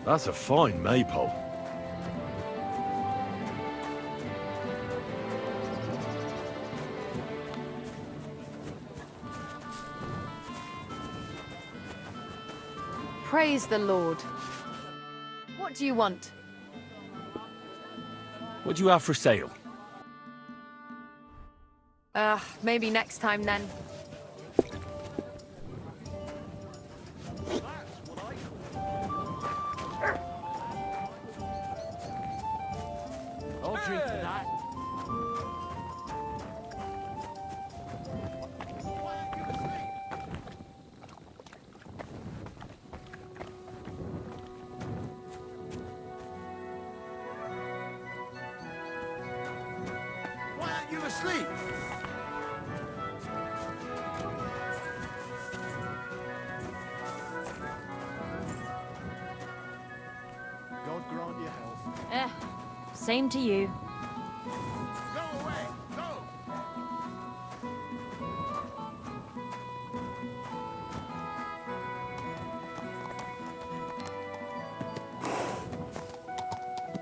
That's a fine maypole. Praise the Lord. What do you want? What do you have for sale? Maybe next time then. I'll drink to that. Why aren't you asleep? God grant you health. Same to you. Go away! Go!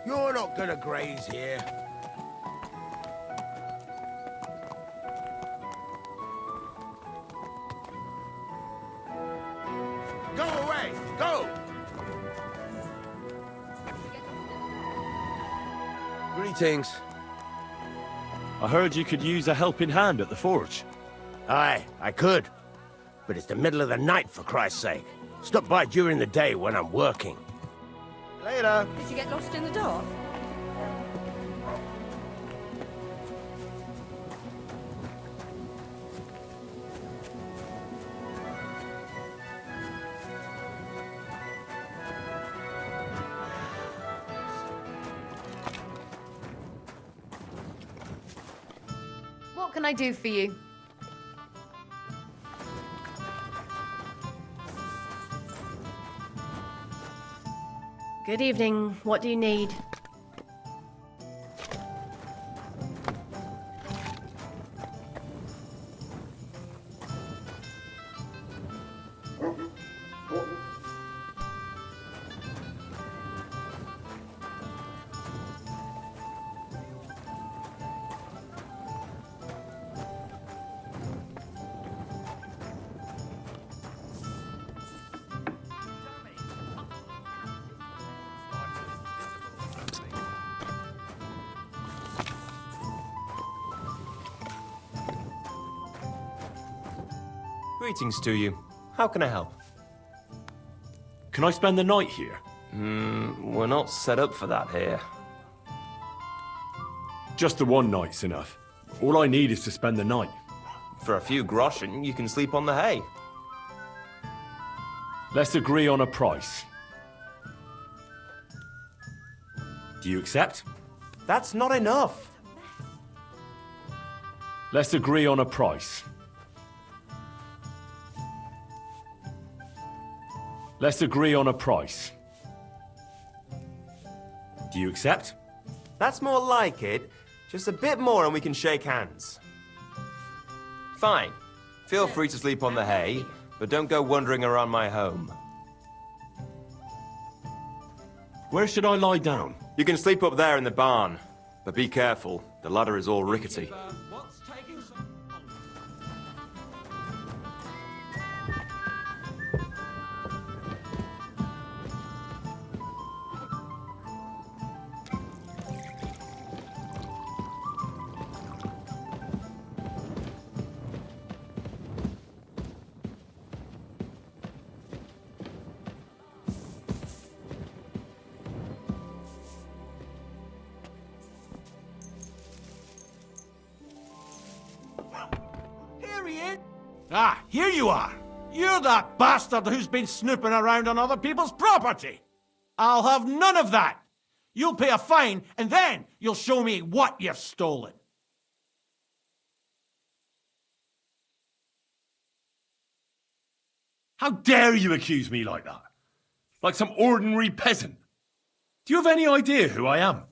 You're not gonna graze here. Go away! Go! Greetings. I heard you could use a helping hand at the forge. Aye, I could. But it's the middle of the night, for Christ's sake. Stop by during the day when I'm working. Later. Did you get lost in the dark? What can I do for you? Good evening. What do you need? Greetings to you. How can I help? Can I spend the night here? We're not set up for that here. Just the one night's enough. All I need is to spend the night. For a few groschen, you can sleep on the hay. Let's agree on a price. Do you accept? That's not enough. Let's agree on a price. Let's agree on a price. Do you accept? That's more like it. Just a bit more and we can shake hands. Fine. Feel free to sleep on the hay, but don't go wandering around my home. Where should I lie down? You can sleep up there in the barn, but be careful. The ladder is all rickety. Ah, here you are. You're that bastard who's been snooping around on other people's property. I'll have none of that. You'll pay a fine, and then you'll show me what you've stolen. How dare you accuse me like that? Like some ordinary peasant. Do you have any idea who I am?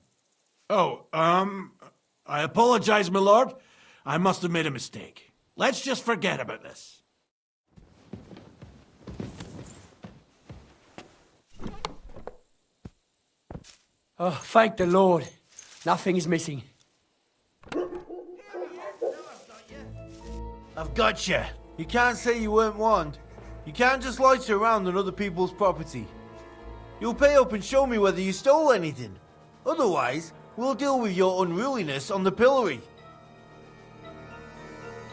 Oh, I apologize, my lord. I must have made a mistake. Let's just forget about this. Oh, thank the Lord. Nothing is missing. I've got you. You can't say you weren't warned. You can't just loiter around on other people's property. You'll pay up and show me whether you stole anything. Otherwise, we'll deal with your unruliness on the pillory.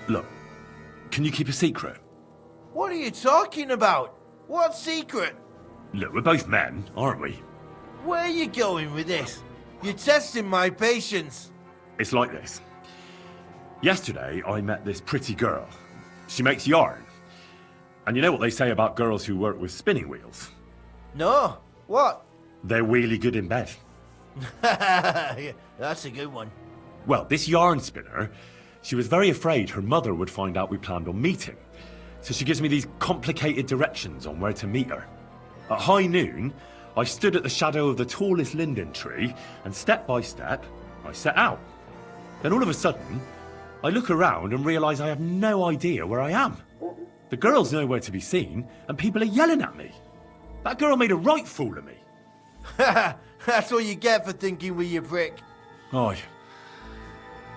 Look, can you keep a secret? What are you talking about? What secret? Look, we're both men, aren't we? Where are you going with this? You're testing my patience. It's like this. Yesterday, I met this pretty girl. She makes yarn. And you know what they say about girls who work with spinning wheels? No. What? They're really good in bed. Yeah, that's a good one. Well, this yarn spinner, she was very afraid her mother would find out we planned on meeting. So she gives me these complicated directions on where to meet her. At high noon, I stood at the shadow of the tallest linden tree, and step by step, I set out. Then all of a sudden, I look around and realise I have no idea where I am. The girl's nowhere to be seen, and people are yelling at me. That girl made a right fool of me. That's what you get for thinking with your prick. Aye.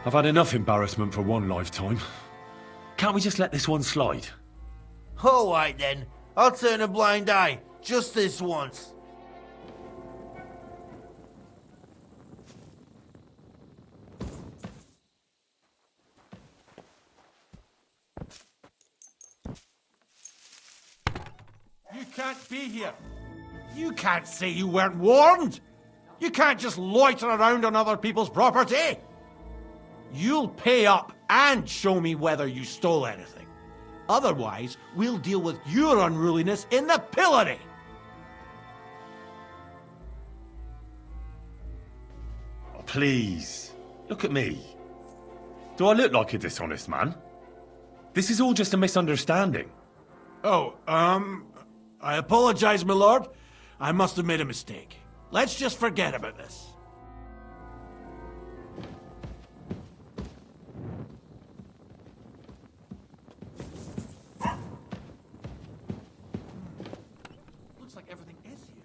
I've had enough embarrassment for one lifetime. Can't we just let this one slide? All right then. I'll turn a blind eye. Just this once. You can't be here. You can't say you weren't warned. You can't just loiter around on other people's property. You'll pay up and show me whether you stole anything. Otherwise, we'll deal with your unruliness in the pillory. Oh, please, look at me. Do I look like a dishonest man? This is all just a misunderstanding. Oh, I apologize, my lord. I must have made a mistake. Let's just forget about this. Looks like everything is here.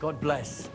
God bless.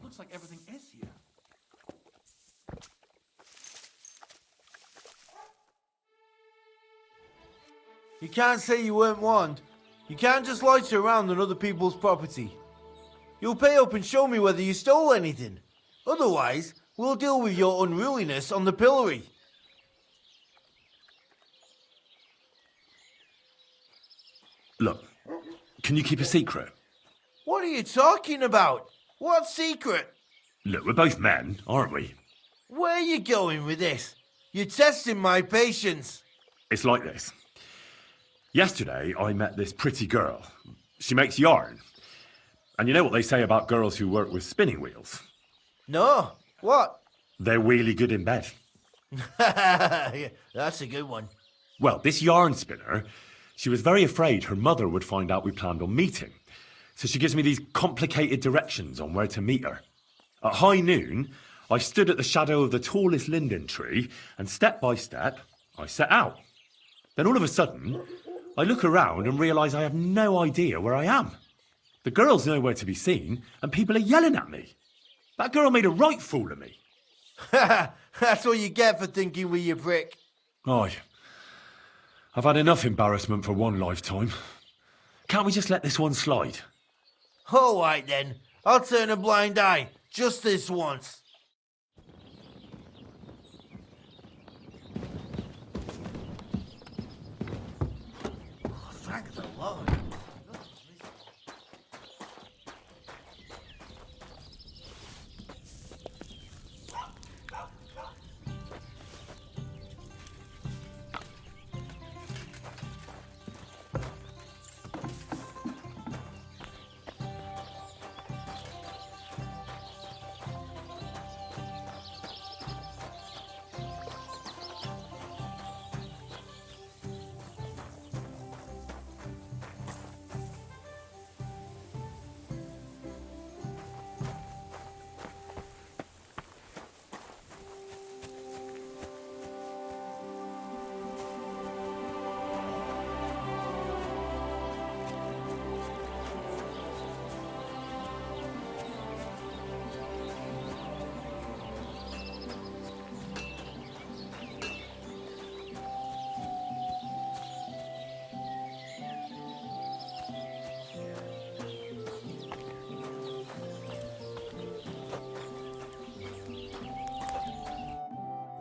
Looks like everything is here. You can't say you weren't warned. You can't just loiter around on other people's property. You'll pay up and show me whether you stole anything. Otherwise, we'll deal with your unruliness on the pillory. Look, can you keep a secret? What are you talking about? What secret? Look, we're both men, aren't we? Where are you going with this? You're testing my patience. It's like this. Yesterday, I met this pretty girl. She makes yarn. And you know what they say about girls who work with spinning wheels? No. What? They're really good in bed. Yeah, that's a good one. Well, this yarn spinner, she was very afraid her mother would find out we planned on meeting. So she gives me these complicated directions on where to meet her. At high noon, I stood at the shadow of the tallest linden tree, and step by step, I set out. Then all of a sudden, I look around and realise I have no idea where I am. The girl's nowhere to be seen, and people are yelling at me. That girl made a right fool of me. That's what you get for thinking with your prick. Aye. I've had enough embarrassment for one lifetime. Can't we just let this one slide? All right then. I'll turn a blind eye. Just this once. Oh, thank the Lord.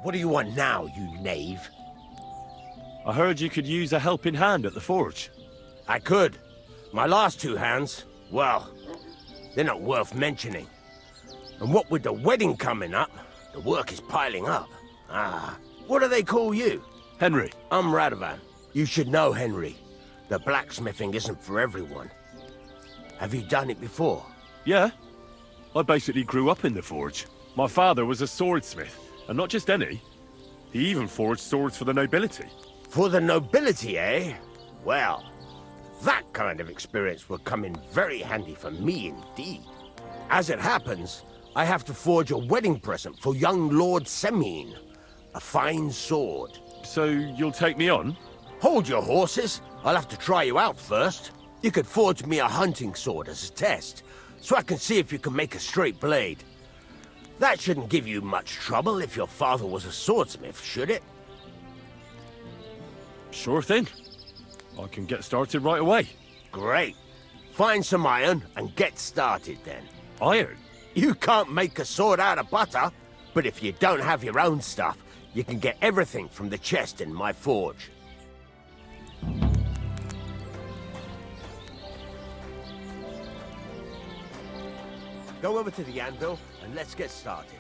What do you want now, you knave? I heard you could use a helping hand at the forge. I could. My last two hands, well, they're not worth mentioning. And what with the wedding coming up, the work is piling up. What do they call you? Henry. I'm Radovan. You should know, Henry. The blacksmithing isn't for everyone. Have you done it before? Yeah. I basically grew up in the forge. My father was a swordsmith, and not just any. He even forged swords for the nobility. For the nobility, eh? Well, that kind of experience will come in very handy for me indeed. As it happens, I have to forge a wedding present for young Lord Semine. A fine sword. So you'll take me on? Hold your horses. I'll have to try you out first. You could forge me a hunting sword as a test, so I can see if you can make a straight blade. That shouldn't give you much trouble if your father was a swordsmith, should it? Sure thing. I can get started right away. Great. Find some iron and get started then. Iron? You can't make a sword out of butter, but if you don't have your own stuff, you can get everything from the chest in my forge. Go over to the anvil and let's get started.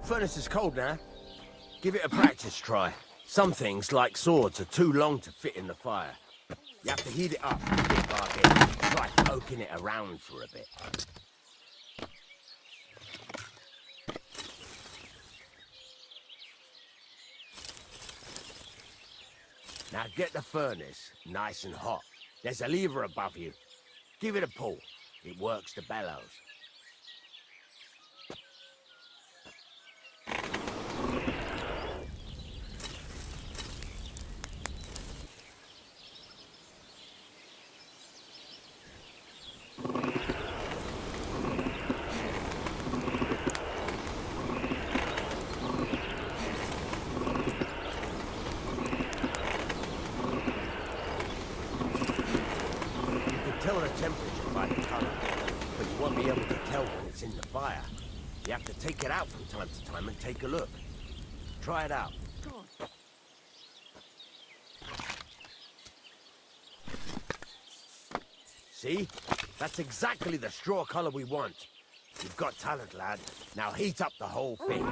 Furnace is cold now. Give it a practice try. Some things, like swords, are too long to fit in the fire. You have to heat it up bit by bit. Try poking it around for a bit. Now get the furnace nice and hot. There's a lever above you. Give it a pull. It works the bellows. Tell the temperature by the color, but you won't be able to tell when it's in the fire. You have to take it out from time to time and take a look. Try it out. See? That's exactly the straw color we want. You've got talent, lad. Now heat up the whole thing.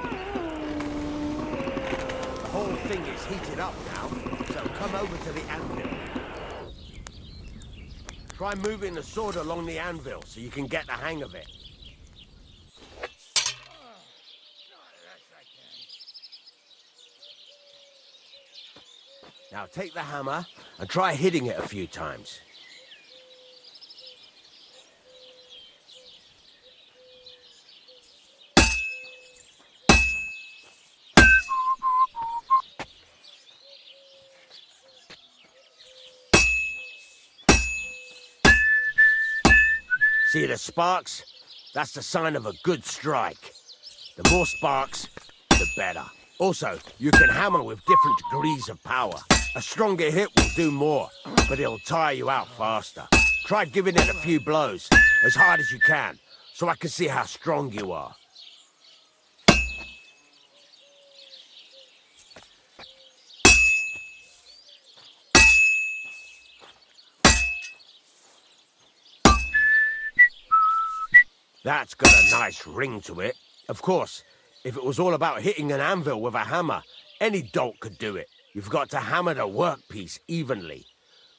The whole thing is heated up now, so come over to the anvil. Try moving the sword along the anvil so you can get the hang of it. Now take the hammer and try hitting it a few times. See the sparks? That's the sign of a good strike. The more sparks, the better. Also, you can hammer with different degrees of power. A stronger hit will do more, but it'll tire you out faster. Try giving it a few blows, as hard as you can, so I can see how strong you are. That's got a nice ring to it. Of course, if it was all about hitting an anvil with a hammer, any dolt could do it. You've got to hammer the workpiece evenly.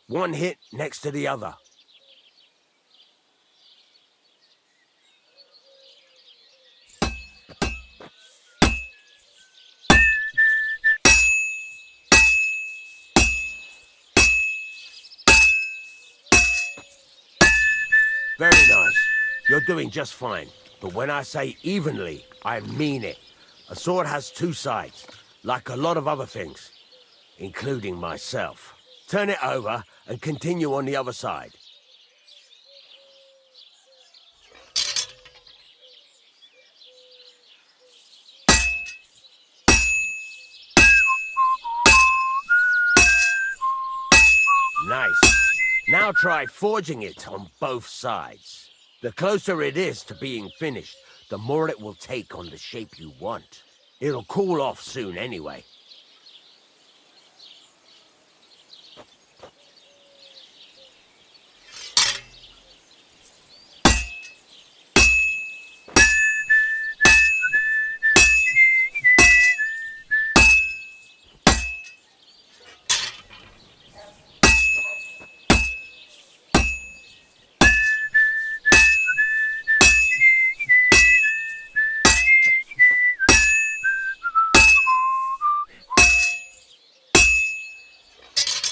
One hit next to the other. Very nice. You're doing just fine. But when I say evenly, I mean it. A sword has two sides, like a lot of other things, including myself. Turn it over and continue on the other side. Nice. Now try forging it on both sides. The closer it is to being finished, the more it will take on the shape you want. It'll cool off soon anyway.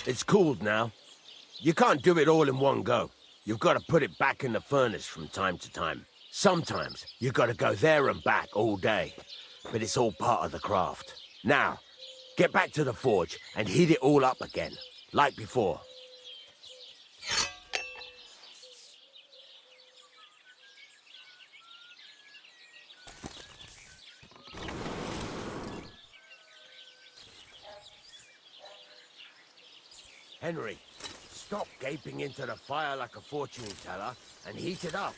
It's cooled now. You can't do it all in one go. You've got to put it back in the furnace from time to time. Sometimes you've got to go there and back all day. But it's all part of the craft. Now, get back to the forge and heat it all up again, like before. Henry, stop gaping into the fire like a fortune teller and heat it up.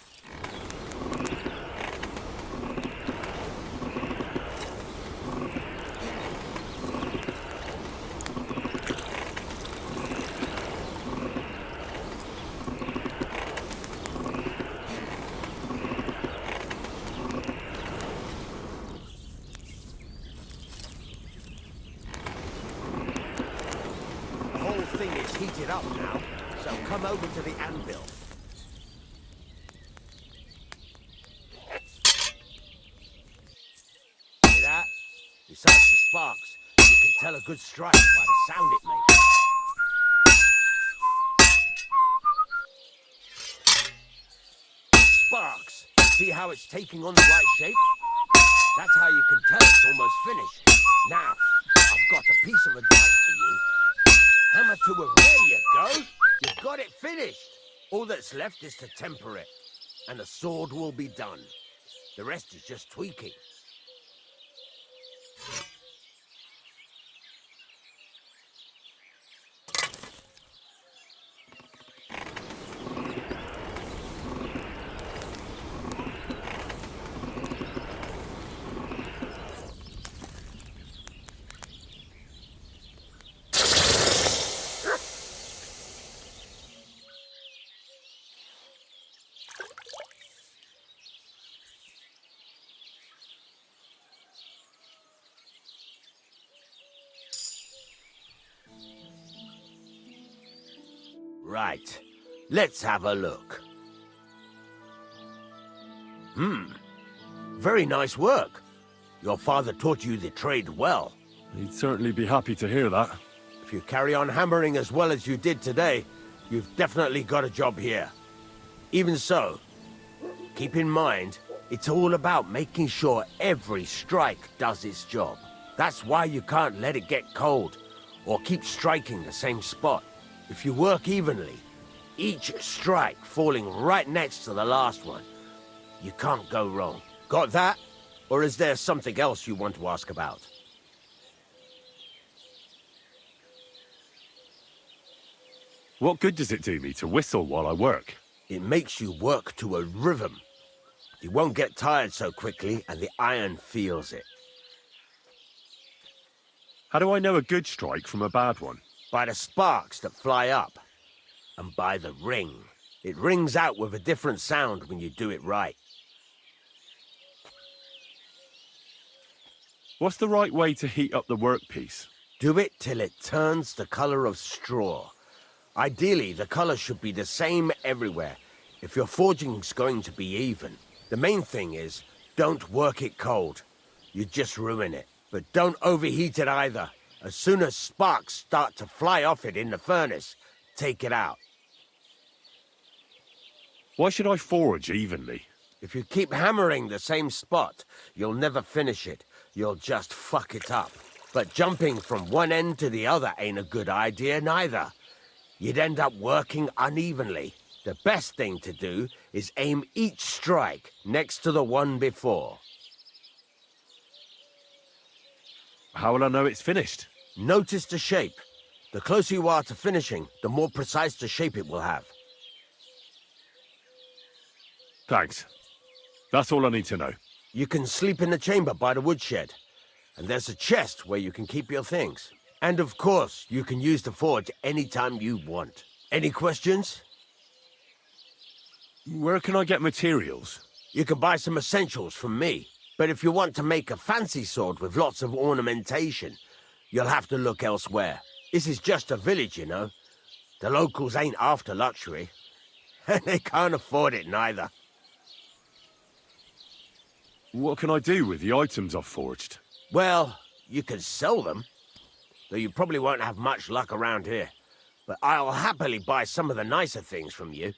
Thing is heated up now, so come over to the anvil. See that? Besides the sparks, you can tell a good strike by the sound it makes. Sparks! See how it's taking on the right shape? That's how you can tell it's almost finished. Now, I've got a piece of advice for you. Hammer to it. There you go. You've got it finished. All that's left is to temper it, and the sword will be done. The rest is just tweaking. Right. Let's have a look. Very nice work. Your father taught you the trade well. He'd certainly be happy to hear that. If you carry on hammering as well as you did today, you've definitely got a job here. Even so, keep in mind, it's all about making sure every strike does its job. That's why you can't let it get cold, or keep striking the same spot. If you work evenly, each strike falling right next to the last one. You can't go wrong. Got that? Or is there something else you want to ask about? What good does it do me to whistle while I work? It makes you work to a rhythm. You won't get tired so quickly, and the iron feels it. How do I know a good strike from a bad one? By the sparks that fly up, and by the ring. It rings out with a different sound when you do it right. What's the right way to heat up the workpiece? Do it till it turns the color of straw. Ideally, the color should be the same everywhere, if your forging's going to be even. The main thing is, don't work it cold. You just ruin it. But don't overheat it either. As soon as sparks start to fly off it in the furnace, take it out. Why should I forge evenly? If you keep hammering the same spot, you'll never finish it. You'll just fuck it up. But jumping from one end to the other ain't a good idea neither. You'd end up working unevenly. The best thing to do is aim each strike next to the one before. How will I know it's finished? Notice the shape. The closer you are to finishing, the more precise the shape it will have. Thanks. That's all I need to know. You can sleep in the chamber by the woodshed. And there's a chest where you can keep your things. And of course, you can use the forge anytime you want. Any questions? Where can I get materials? You can buy some essentials from me. But if you want to make a fancy sword with lots of ornamentation, you'll have to look elsewhere. This is just a village, you know. The locals ain't after luxury. And they can't afford it neither. What can I do with the items I've forged? Well, you can sell them. Though you probably won't have much luck around here. But I'll happily buy some of the nicer things from you.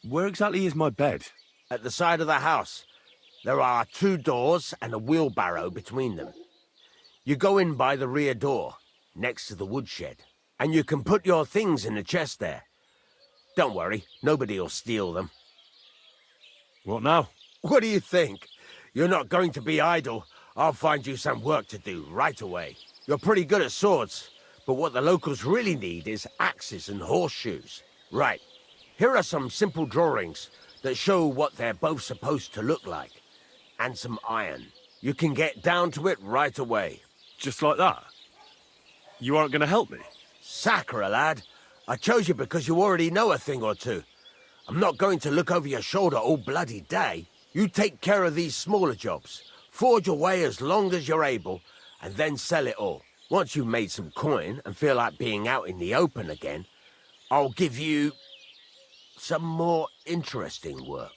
Where exactly is my bed? At the side of the house. There are 2 doors and a wheelbarrow between them. You go in by the rear door, next to the woodshed. And you can put your things in the chest there. Don't worry, nobody'll steal them. What now? What do you think? You're not going to be idle. I'll find you some work to do right away. You're pretty good at swords, but what the locals really need is axes and horseshoes. Right, here are some simple drawings that show what they're both supposed to look like. And some iron. You can get down to it right away. Just like that? You aren't going to help me? Sacre, lad. I chose you because you already know a thing or two. I'm not going to look over your shoulder all bloody day. You take care of these smaller jobs. Forge away as long as you're able, and then sell it all. Once you've made some coin and feel like being out in the open again, I'll give you some more interesting work.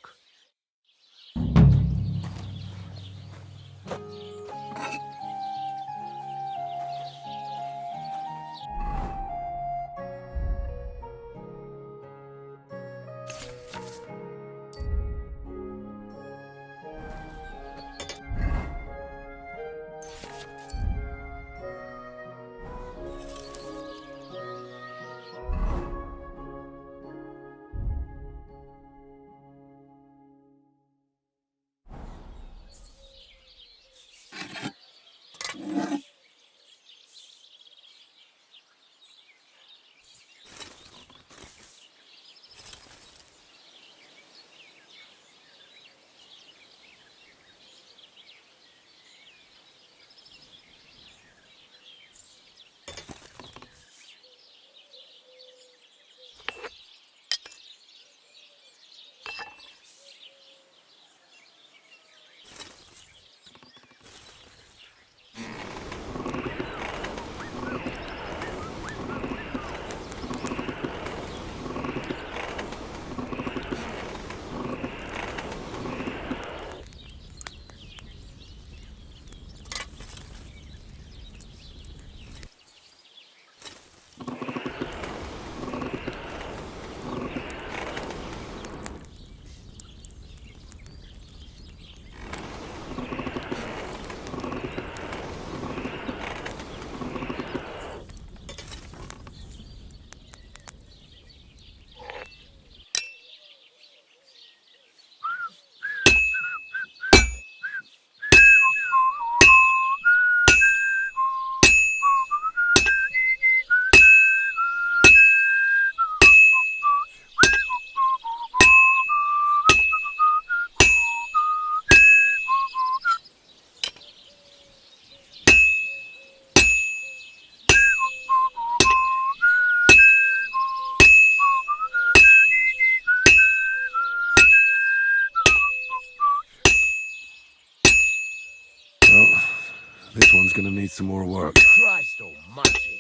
room's gonna need some more work. Christ almighty.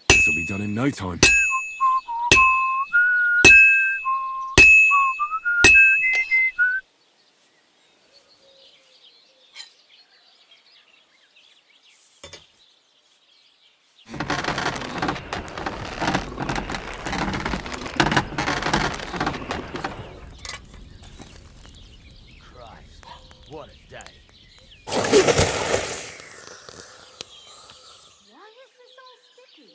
This'll be done in no time. Christ, what a day. Why is this all sticky?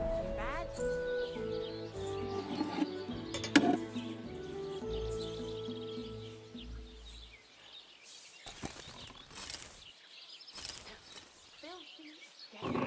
Too bad? Filthy stain.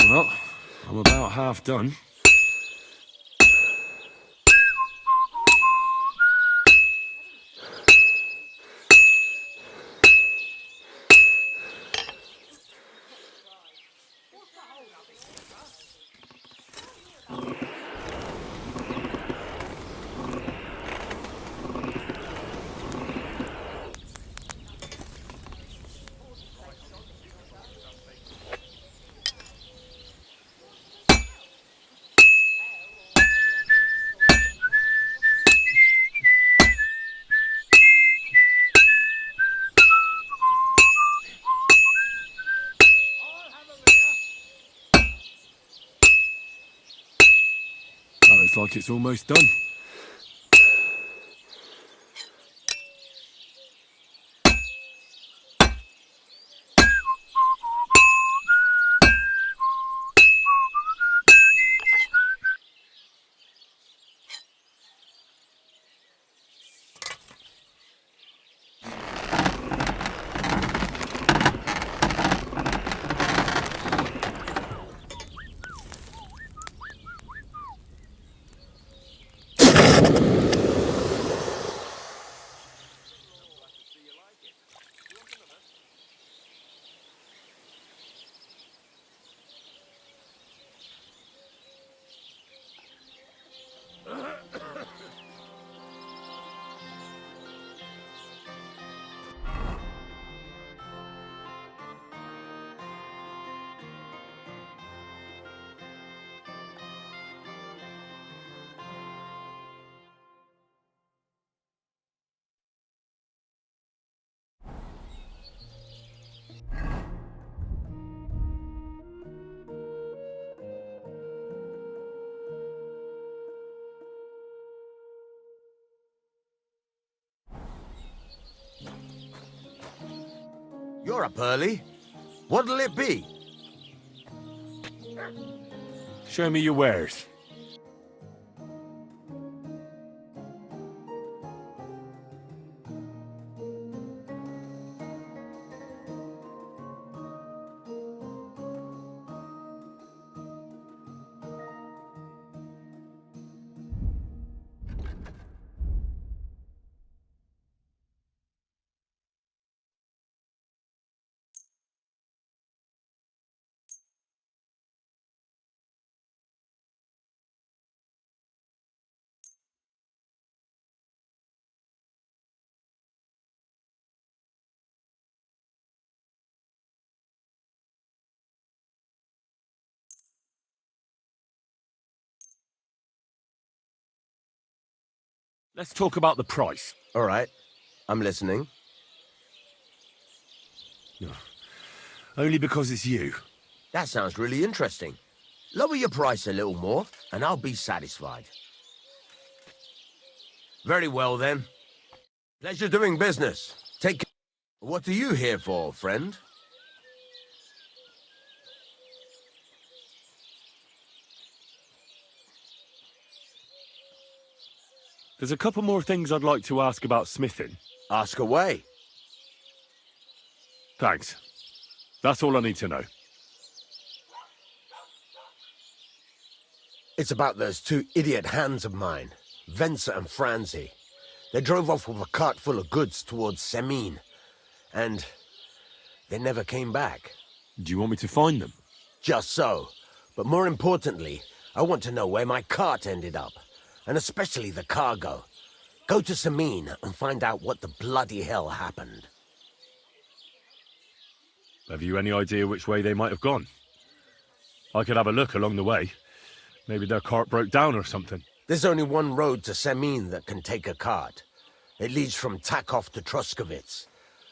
Well, I'm about half done. That looks like it's almost done. You're up early. What'll it be? Show me your wares. Let's talk about the price. All right. I'm listening. Only because it's you. That sounds really interesting. Lower your price a little more, and I'll be satisfied. Very well, then. Pleasure doing business. Take care. What are you here for, friend? There's a couple more things I'd like to ask about smithing. Ask away. Thanks. That's all I need to know. It's about those two idiot hands of mine, Venser and Franzi. They drove off with a cart full of goods towards Semine, and they never came back. Do you want me to find them? Just so. But more importantly, I want to know where my cart ended up, and especially the cargo. Go to Semine and find out what the bloody hell happened. Have you any idea which way they might have gone? I could have a look along the way. Maybe their cart broke down or something. There's only one road to Semine that can take a cart. It leads from Takov to Troskovitz,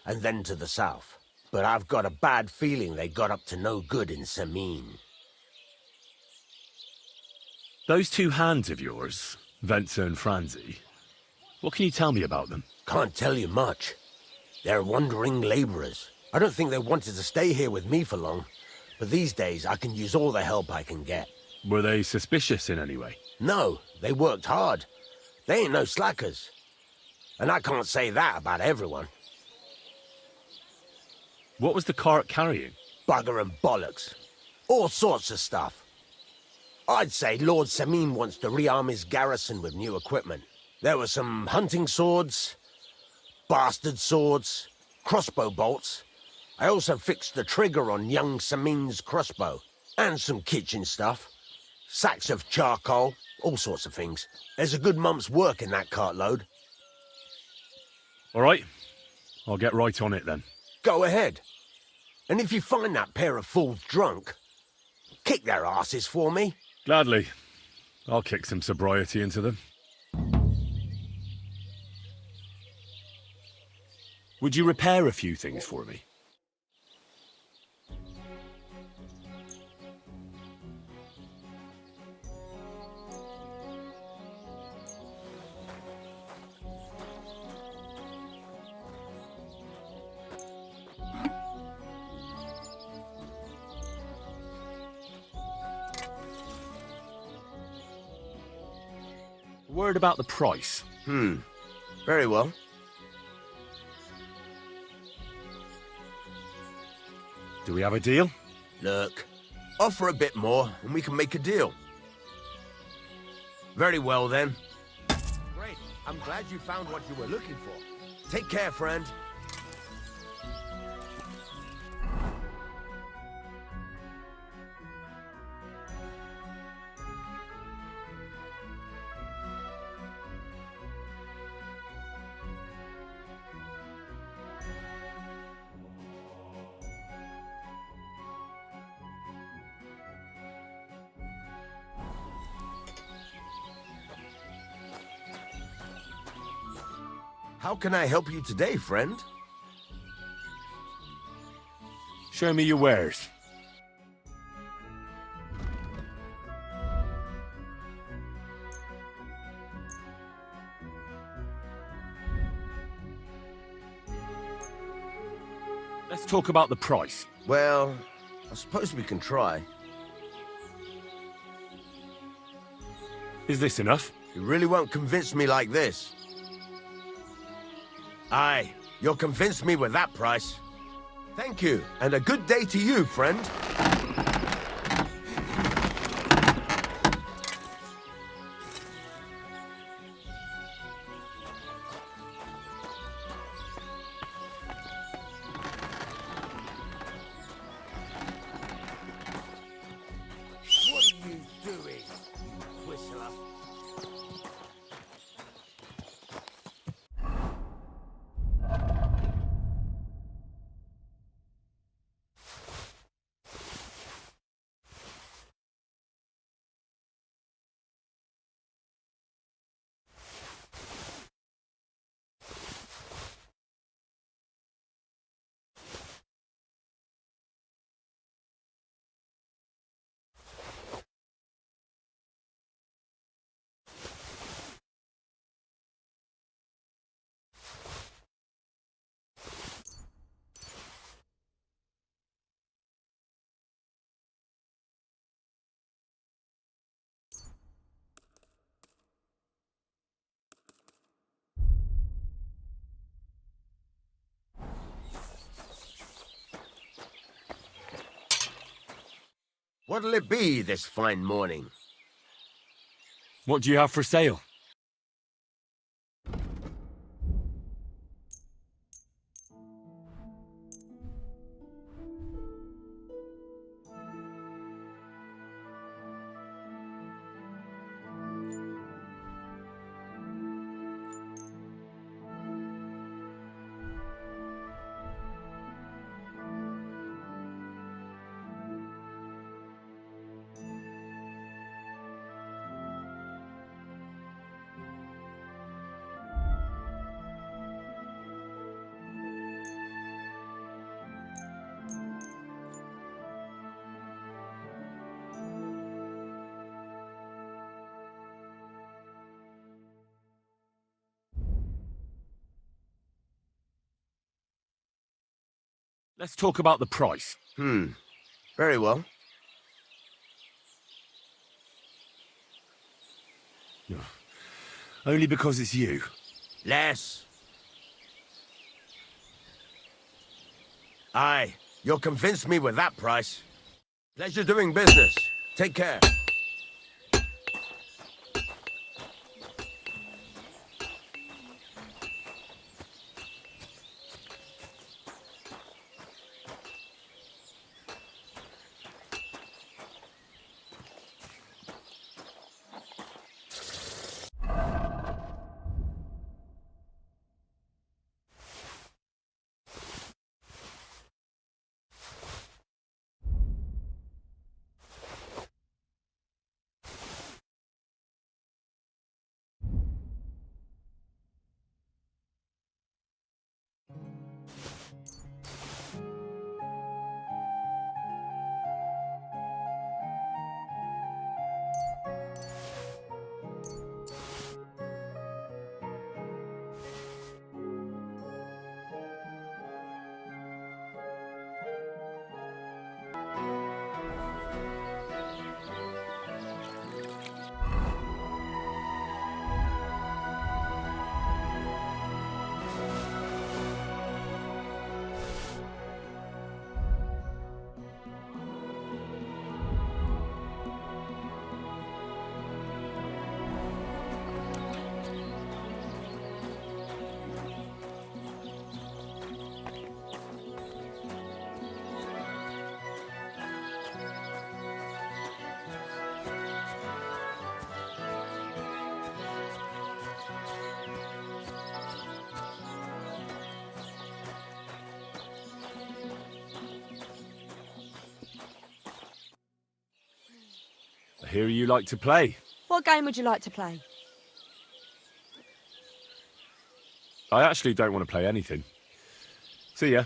and then to the south. But I've got a bad feeling they got up to no good in Semine. Those two hands of yours, Venser and Franzi, what can you tell me about them? Can't tell you much. They're wandering laborers. I don't think they wanted to stay here with me for long, but these days I can use all the help I can get. Were they suspicious in any way? No, they worked hard. They ain't no slackers. And I can't say that about everyone. What was the cart carrying? Bugger and bollocks. All sorts of stuff. I'd say Lord Semine wants to rearm his garrison with new equipment. There were some hunting swords, bastard swords, crossbow bolts. I also fixed the trigger on young Semine's crossbow. And some kitchen stuff. Sacks of charcoal, all sorts of things. There's a good month's work in that cartload. All right. I'll get right on it then. Go ahead. And if you find that pair of fools drunk, kick their asses for me. Gladly. I'll kick some sobriety into them. Would you repair a few things for me? Word about the price. Very well. Do we have a deal? Look, offer a bit more and we can make a deal. Very well then. Great. I'm glad you found what you were looking for. Take care, friend. How can I help you today, friend? Show me your wares. Let's talk about the price. Well, I suppose we can try. Is this enough? You really won't convince me like this. Aye, you'll convince me with that price. Thank you, and a good day to you, friend. What are you doing, you whistler? What'll it be this fine morning? What do you have for sale? Let's talk about the price. Very well. Only because it's you. Less. Aye, you'll convince me with that price. Pleasure doing business. Take care. I hear you like to play. What game would you like to play? I actually don't want to play anything. See ya.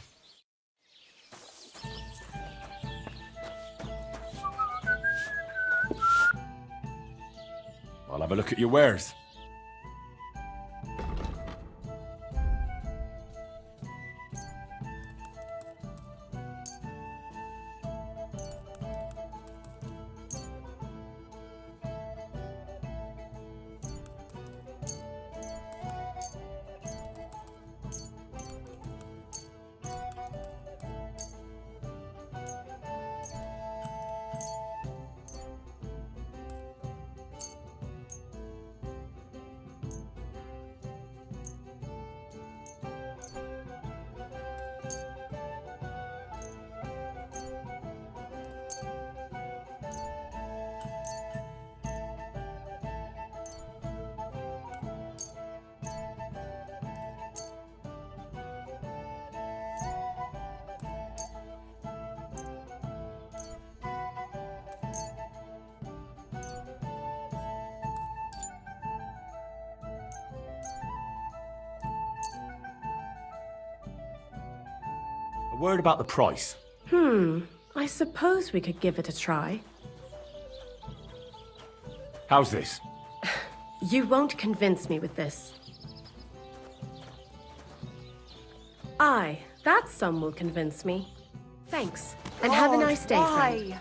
I'll have a look at your wares. Word about the price. I suppose we could give it a try. How's this? You won't convince me with this. Aye, that sum will convince me. Thanks, and have a nice day, friend. Why?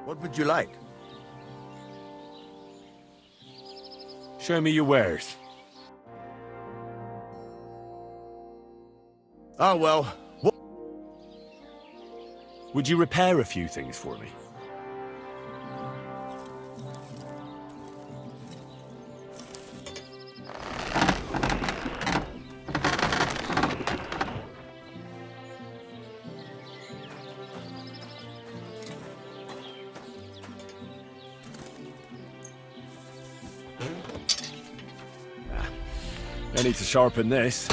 What would you like? Show me your wares. Oh, well. Would you repair a few things for me? I need to sharpen this.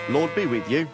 Lord be with you.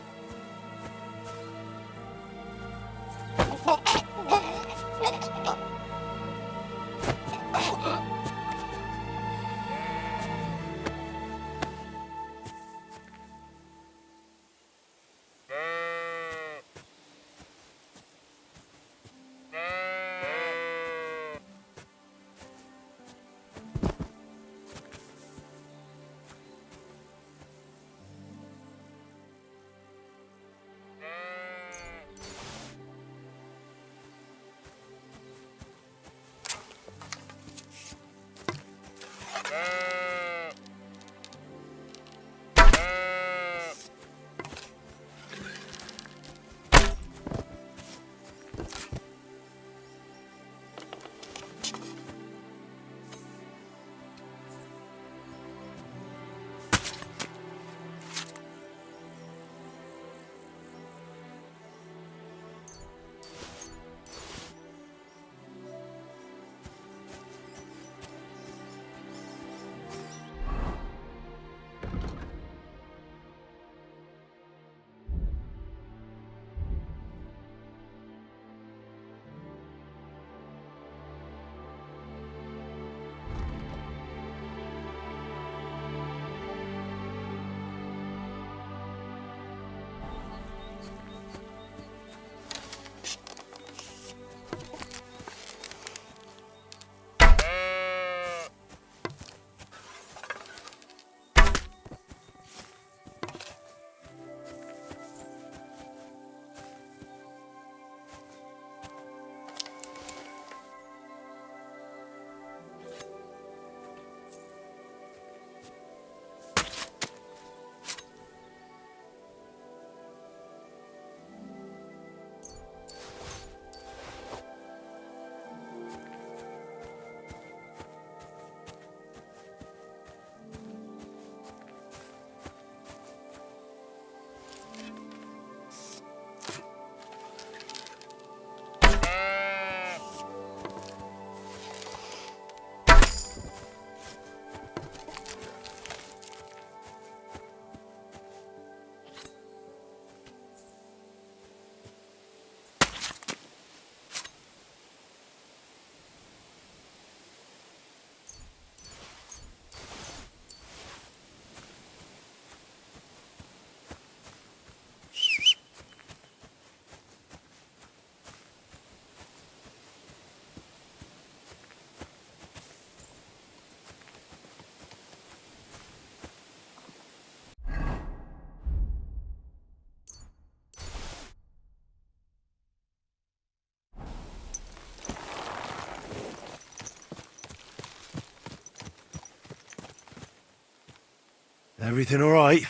Everything all right,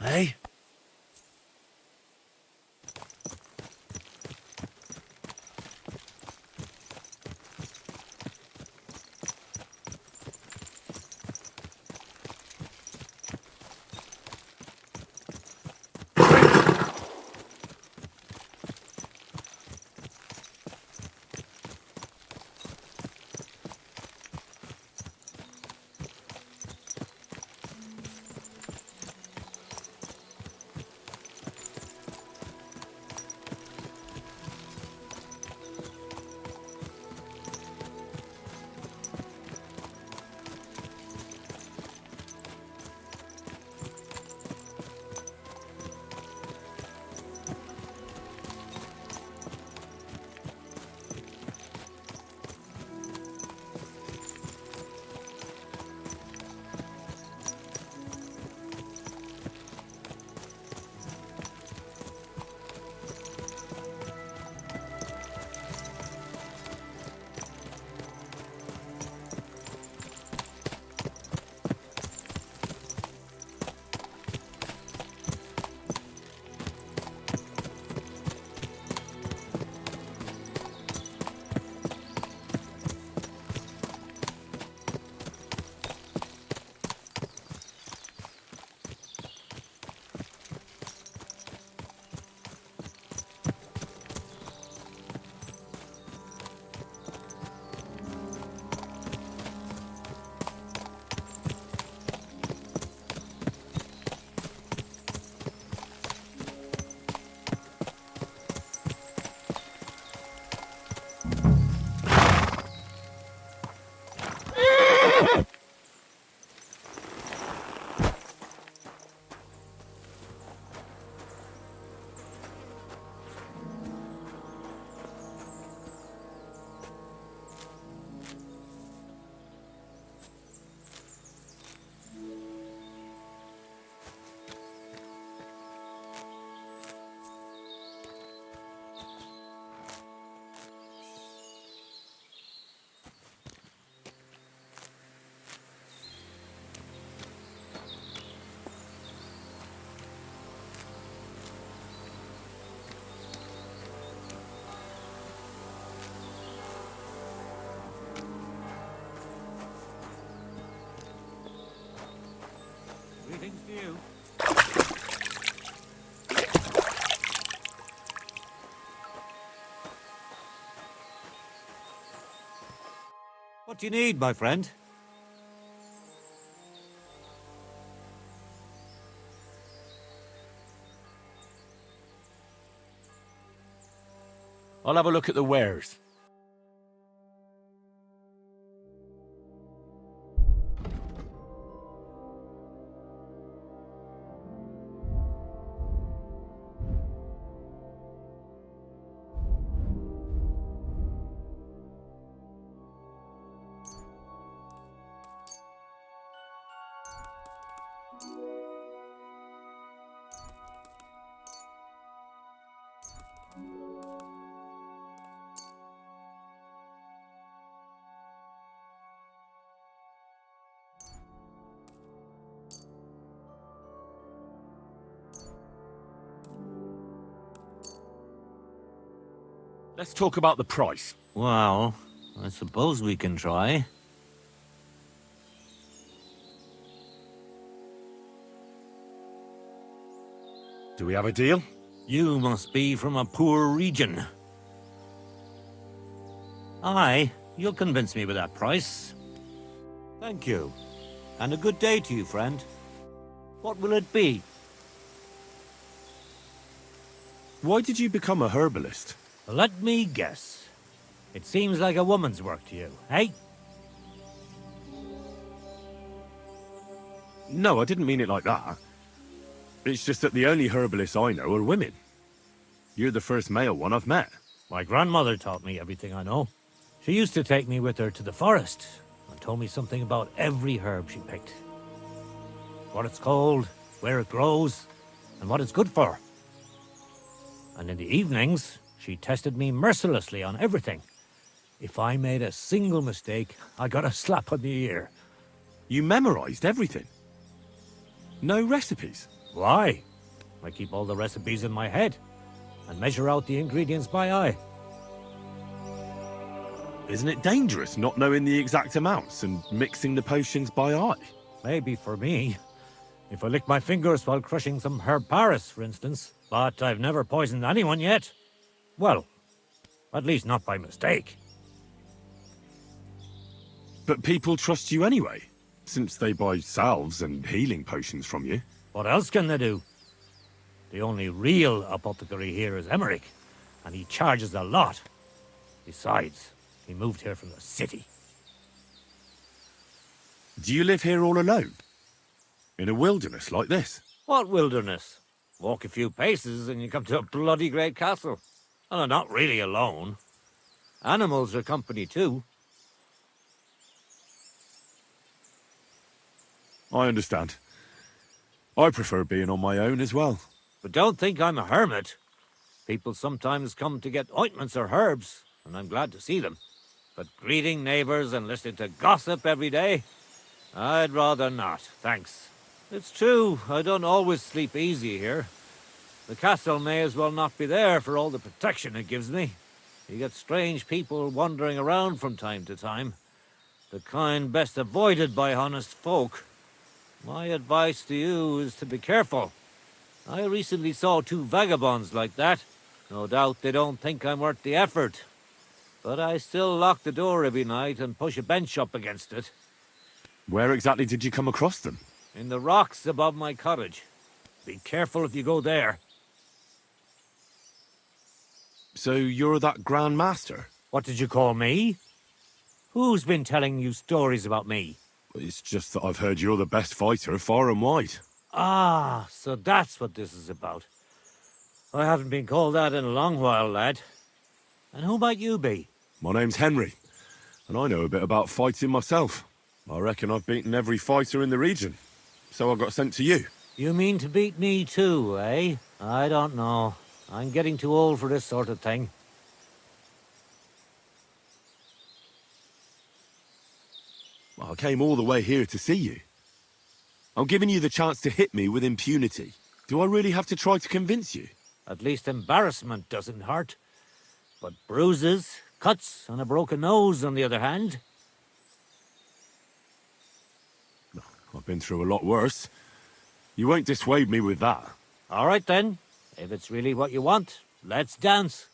eh? you. What do you need, my friend? I'll have a look at the wares. Let's talk about the price. Well, I suppose we can try. Do we have a deal? You must be from a poor region. Aye, you'll convince me with that price. Thank you. And a good day to you, friend. What will it be? Why did you become a herbalist? Let me guess. It seems like a woman's work to you, eh? No, I didn't mean it like that. It's just that the only herbalists I know are women. You're the first male one I've met. My grandmother taught me everything I know. She used to take me with her to the forest and told me something about every herb she picked. What it's called, where it grows, and what it's good for. And in the evenings, she tested me mercilessly on everything. If I made a single mistake, I got a slap on the ear. You memorized everything? No recipes? Why? I keep all the recipes in my head and measure out the ingredients by eye. Isn't it dangerous not knowing the exact amounts and mixing the potions by eye? Maybe for me. If I lick my fingers while crushing some herb Paris, for instance. But I've never poisoned anyone yet. Well, at least not by mistake. But people trust you anyway, since they buy salves and healing potions from you. What else can they do? The only real apothecary here is Emmerich, and he charges a lot. Besides, he moved here from the city. Do you live here all alone? In a wilderness like this? What wilderness? Walk a few paces and you come to a bloody great castle. And I'm not really alone. Animals are company too. I understand. I prefer being on my own as well. But don't think I'm a hermit. People sometimes come to get ointments or herbs, and I'm glad to see them. But greeting neighbors and listening to gossip every day? I'd rather not, thanks. It's true, I don't always sleep easy here. The castle may as well not be there for all the protection it gives me. You get strange people wandering around from time to time. The kind best avoided by honest folk. My advice to you is to be careful. I recently saw 2 vagabonds like that. No doubt they don't think I'm worth the effort. But I still lock the door every night and push a bench up against it. Where exactly did you come across them? In the rocks above my cottage. Be careful if you go there. So you're that Grand Master? What did you call me? Who's been telling you stories about me? It's just that I've heard you're the best fighter far and wide. Ah, so that's what this is about. I haven't been called that in a long while, lad. And who might you be? My name's Henry, and I know a bit about fighting myself. I reckon I've beaten every fighter in the region, so I got sent to you. You mean to beat me too, eh? I don't know. I'm getting too old for this sort of thing. Well, I came all the way here to see you. I'm giving you the chance to hit me with impunity. Do I really have to try to convince you? At least embarrassment doesn't hurt. But bruises, cuts, and a broken nose, on the other hand. I've been through a lot worse. You won't dissuade me with that. All right then. If it's really what you want, let's dance.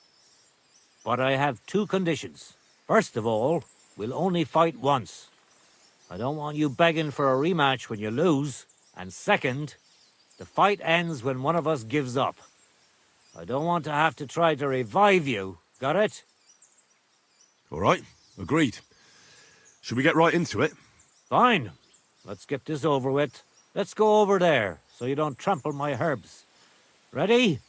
But I have two conditions. First of all, we'll only fight once. I don't want you begging for a rematch when you lose. And second, the fight ends when one of us gives up. I don't want to have to try to revive you. Got it? All right, agreed. Should we get right into it? Fine. Let's get this over with. Let's go over there, so you don't trample my herbs. Ready?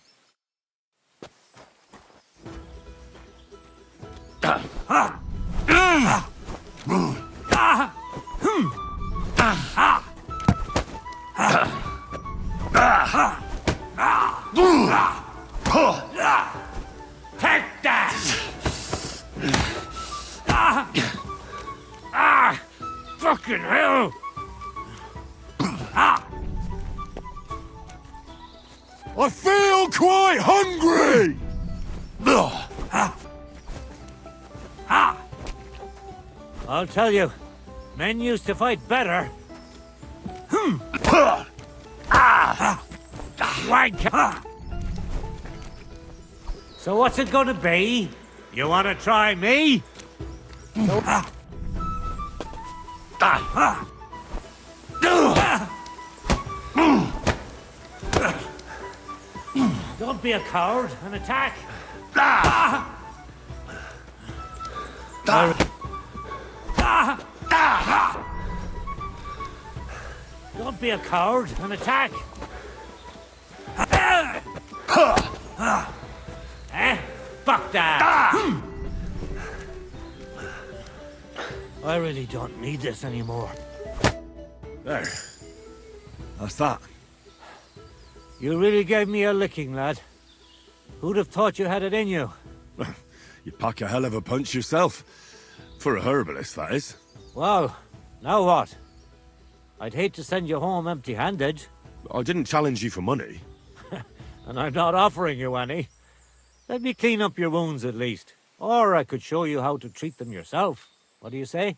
Take that! Fucking hell! I feel quite hungry! I'll tell you, men used to fight better. Wank. So what's it gonna be? You wanna try me? Don't be a coward and attack. Don't be a coward and attack. Eh? Fuck that. I really don't need this anymore. There. That's that. You really gave me a licking, lad. Who'd have thought you had it in you? You pack a hell of a punch yourself. For a herbalist, that is. Well, now what? I'd hate to send you home empty-handed. I didn't challenge you for money. And I'm not offering you any. Let me clean up your wounds at least. Or I could show you how to treat them yourself. What do you say?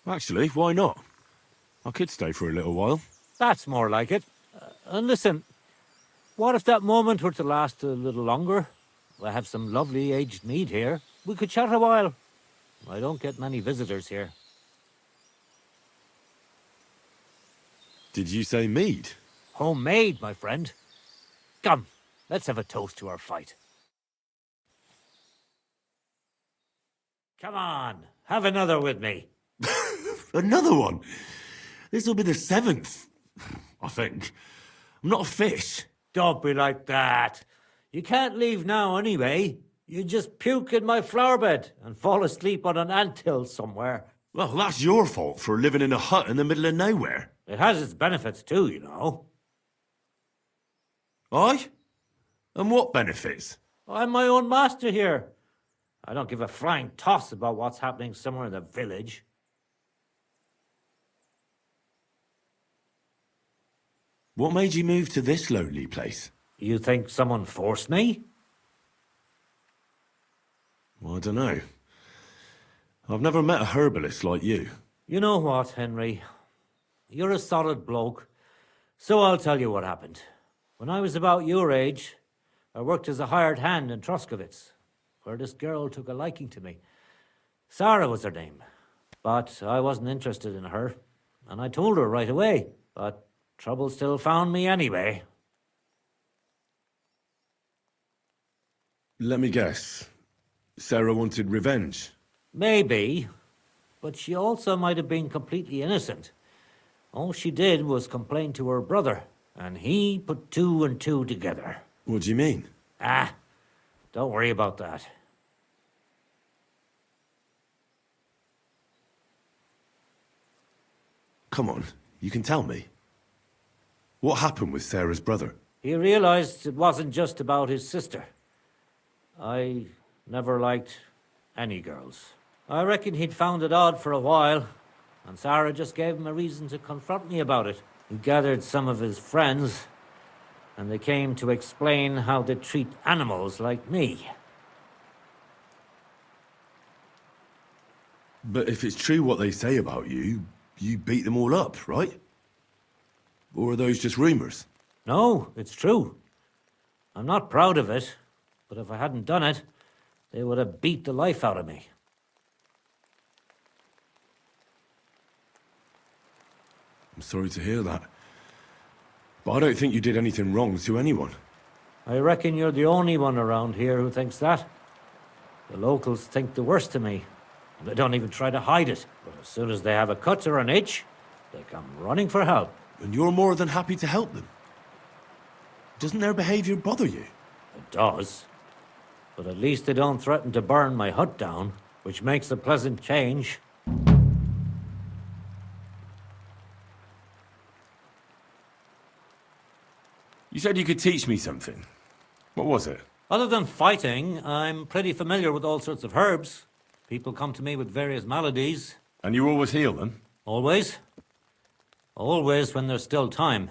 Actually, why not? I could stay for a little while. That's more like it. And listen, what if that moment were to last a little longer? I have some lovely aged mead here. We could chat a while. I don't get many visitors here. Did you say mead? Homemade, my friend. Come, let's have a toast to our fight. Come on, have another with me. Another one? This'll be the 7th, I think. I'm not a fish. Don't be like that. You can't leave now anyway. You just puke in my flower bed and fall asleep on an anthill somewhere. Well, that's your fault for living in a hut in the middle of nowhere. It has its benefits too, you know. Aye? And what benefits? I'm my own master here. I don't give a flying toss about what's happening somewhere in the village. What made you move to this lonely place? You think someone forced me? Well, I don't know. I've never met a herbalist like you. You know what, Henry? You're a solid bloke. So I'll tell you what happened. When I was about your age, I worked as a hired hand in Troskowitz, where this girl took a liking to me. Sarah was her name. But I wasn't interested in her, and I told her right away. But trouble still found me anyway. Let me guess. Sarah wanted revenge. Maybe, but she also might have been completely innocent. All she did was complain to her brother, and he put 2 and 2 together. What do you mean? Don't worry about that. Come on, you can tell me. What happened with Sarah's brother? He realized it wasn't just about his sister. I never liked any girls. I reckon he'd found it odd for a while, and Sarah just gave him a reason to confront me about it. He gathered some of his friends, and they came to explain how they treat animals like me. But if it's true what they say about you, you beat them all up, right? Or are those just rumors? No, it's true. I'm not proud of it, but if I hadn't done it, they would have beat the life out of me. I'm sorry to hear that. But I don't think you did anything wrong to anyone. I reckon you're the only one around here who thinks that. The locals think the worst of me. They don't even try to hide it. But as soon as they have a cut or an itch, they come running for help. And you're more than happy to help them. Doesn't their behavior bother you? It does. But at least they don't threaten to burn my hut down, which makes a pleasant change. You said you could teach me something. What was it? Other than fighting, I'm pretty familiar with all sorts of herbs. People come to me with various maladies. And you always heal them? Always. Always when there's still time.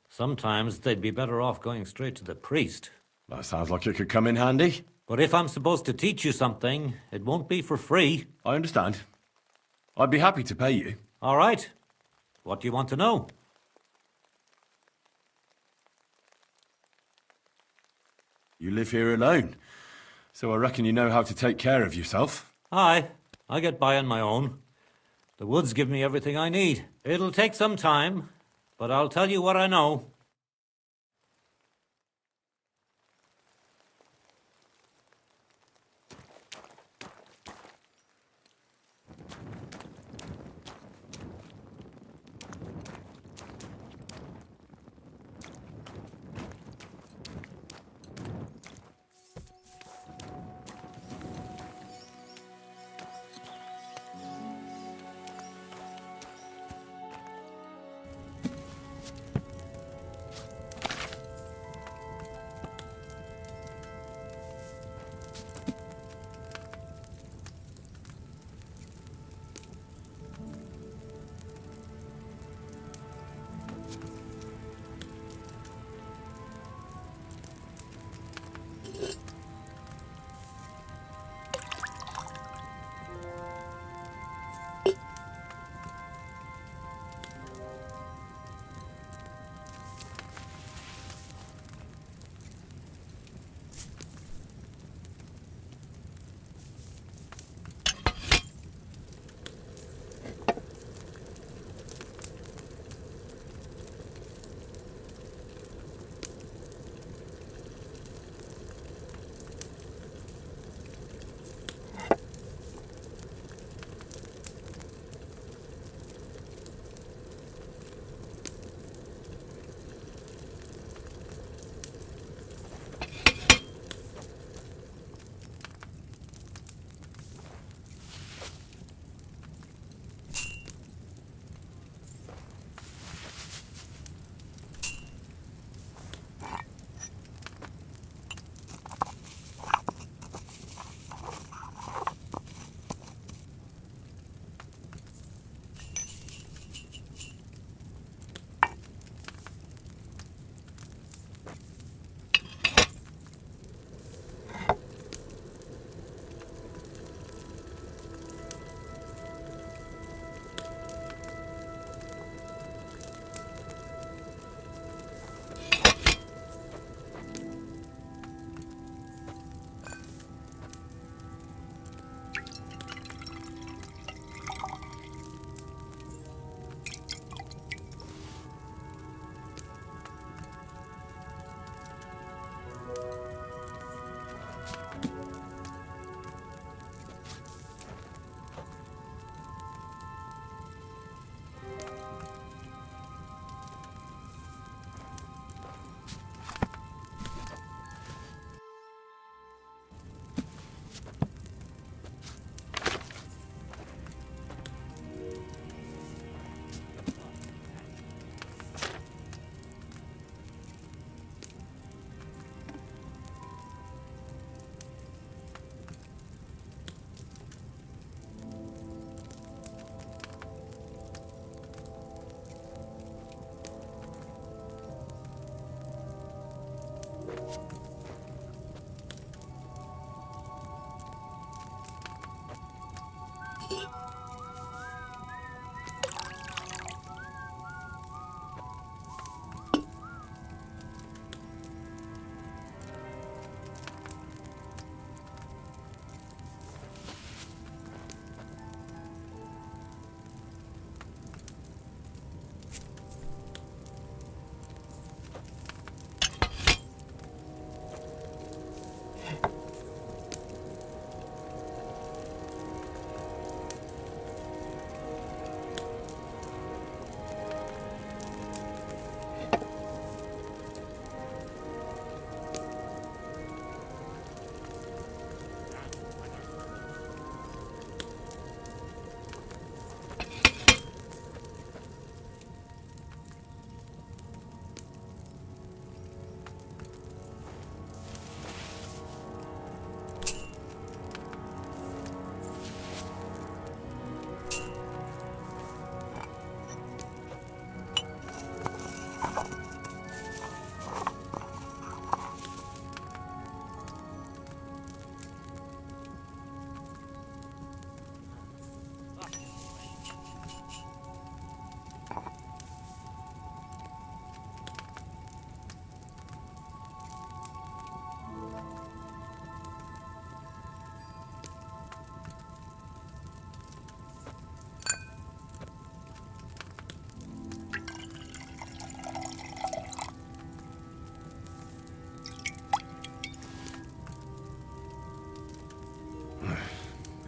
Sometimes they'd be better off going straight to the priest. That sounds like it could come in handy. But if I'm supposed to teach you something, it won't be for free. I understand. I'd be happy to pay you. All right. What do you want to know? You live here alone, so I reckon you know how to take care of yourself. Aye, I get by on my own. The woods give me everything I need. It'll take some time, but I'll tell you what I know.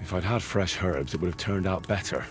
If I'd had fresh herbs, it would have turned out better.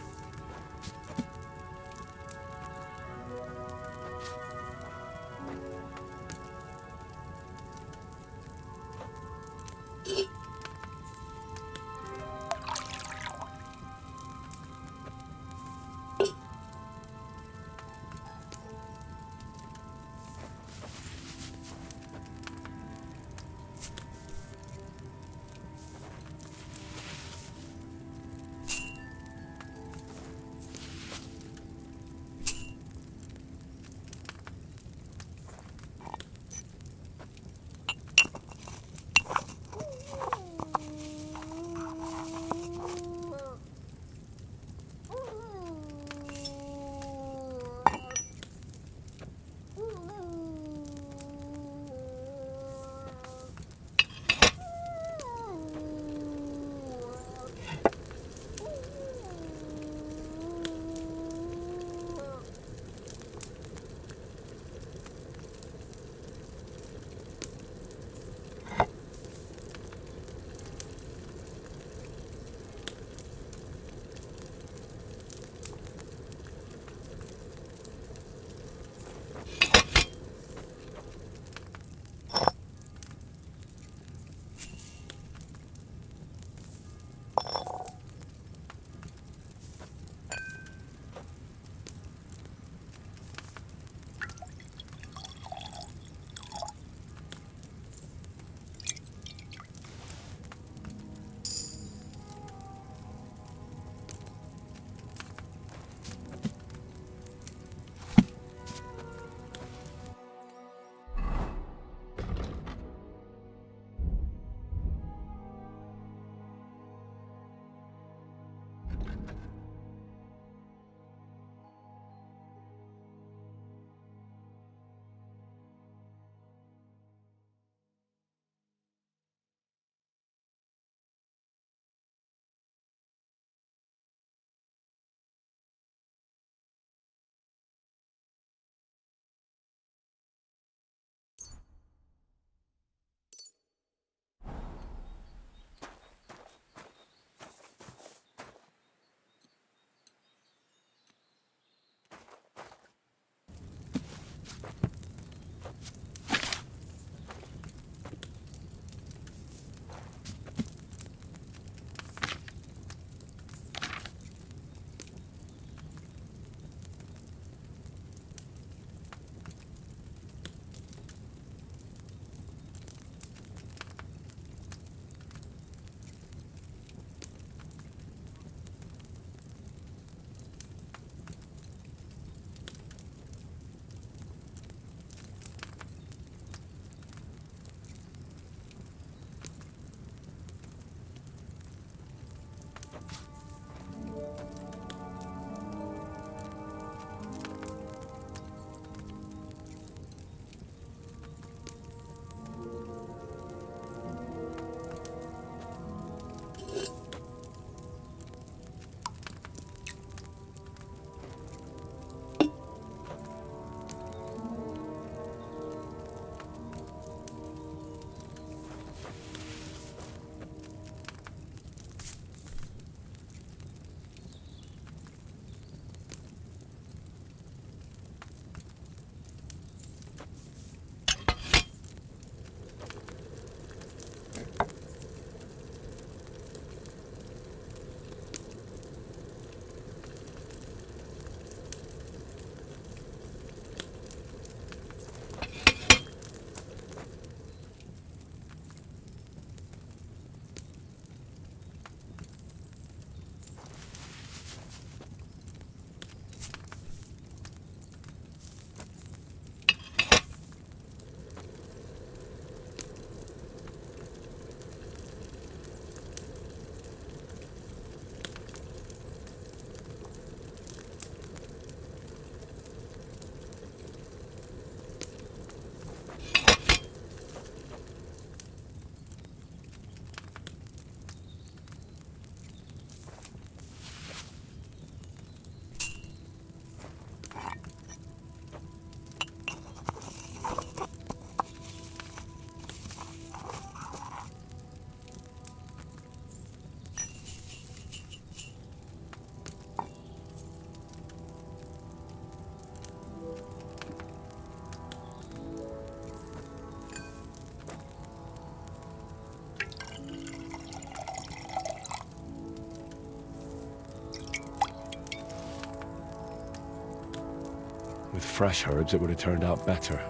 With fresh herbs, it would have turned out better.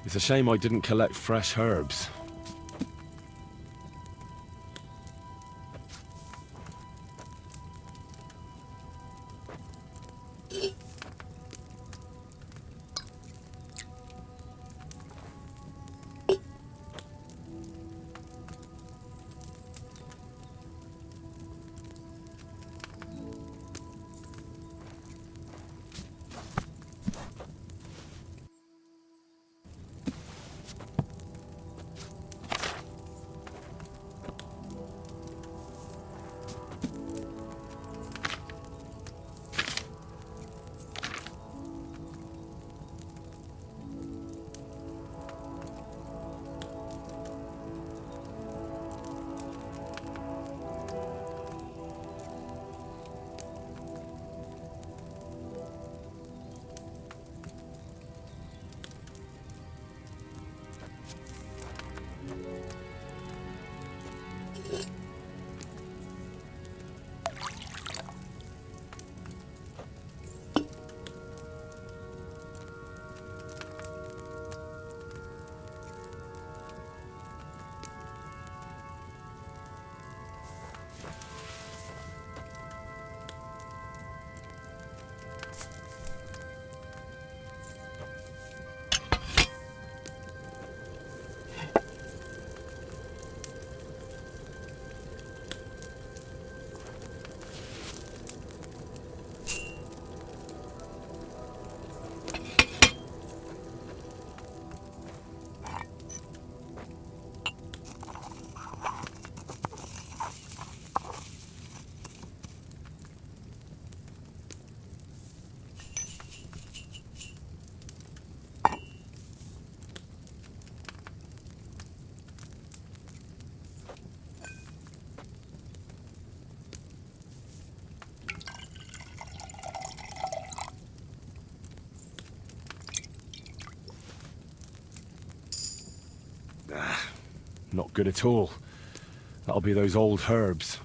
It's a shame I didn't collect fresh herbs. Not good at all. That'll be those old herbs.